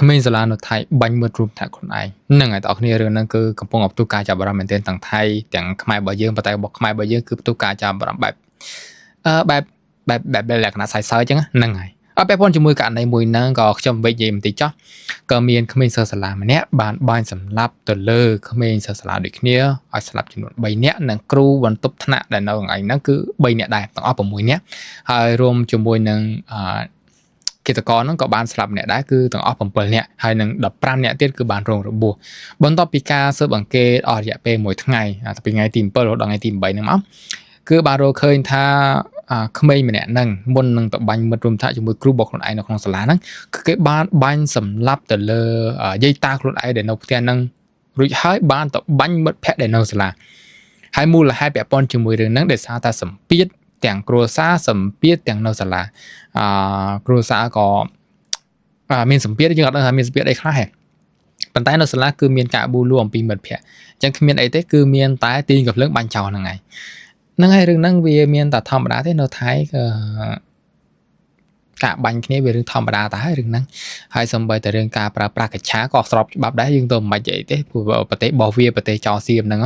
ក្មេងសាលានៅថៃបាញ់មើលរូបថ្នាក់ខ្លួនឯងហ្នឹងហើយបងប្អូនគ្នារឿងហ្នឹងគឺកំពុងផ្ទុះការចាប់អារម្មណ៍មែនទែនទាំងថៃទាំងខ្មែររបស់យើងប៉ុន្តែរបស់ខ្មែររបស់យើងគឺផ្ទុះការចាប់អារម្មណ៍បែបលក្ខណៈសើចៗអញ្ចឹងហ្នឹងហើយអត់ពាក់ព័ន្ធជាមួយករណីមួយហ្នឹងក៏ខ្ញុំនិយាយបន្តិចចុះក៏មានក្មេងសិស្សសាលាម្នាក់បានបាញ់សម្លាប់ទៅលើក្មេងសិស្សសាលាដូចគ្នាឲ្យស្លាប់ចំនួន3នាក់និងគ្រូបន្ទប់ថ្នាក់ដែលនៅកន្លែងហ្នឹងគឺ3នាក់ដែរទាំងអស់6នាក់ហើយរួមជាមួយនឹងគិតកោហ្នឹងក៏បានស្លាប់ម្នាក់ដែរគឺទាំងអស់7នាក់ហើយនឹង15នាក់ទៀតគឺបានរងរបួសបន្ទាប់ពីការស៊ើបអង្កេតអស់រយៈពេល1ថ្ងៃពីថ្ងៃទី7រហូតដល់ថ្ងៃទី8ហ្នឹងមកគឺបានរកឃើញថាក្មេងម្នាក់ហ្នឹងមុននឹងទៅបាញ់មិត្តរួមថ្នាក់ជាមួយគ្រូរបស់ខ្លួនឯងនៅក្នុងសាលាហ្នឹងគឺគេបានបាញ់សម្លាប់ទៅលើយាយតាខ្លួនឯងដែលនៅផ្ទះហ្នឹងរួចហើយបានទៅបាញ់មិត្តភ័ក្តិដែលនៅសាលាហើយមូលហេតុពាក់ព័ន្ធជាមួយរឿងហ្នឹងដោយសារតែសម្ពាធទាំងគ្រួសារសម្ពាធទាំងនៅសាលាគ្រួសារក៏មានសម្ពាធយើងអត់ដឹងថាមានសម្ពាធអីខ្លះហេប៉ុន្តែនៅសាលាគឺមានការប៊ូលូអំពីមិត្តភ័ក្តិអញ្ចឹងគ្មានអីទេគឺមានតែទាញកាភ្លើងបាញ់ចោលហ្នឹងហើយហ្នឹងហើយរឿងហ្នឹងវាមានតែធម្មតាទេនៅថៃការបាញ់គ្នាវារឿងធម្មតាតែហើយរឿងហ្នឹងហើយសំបីតែរឿងការប្រើប្រាស់កញ្ឆាក៏ស្របច្បាប់ដែរយើងទៅមិនបាច់អីទេព្រោះប្រទេសរបស់វាប្រទេសចោលសៀមហ្នឹង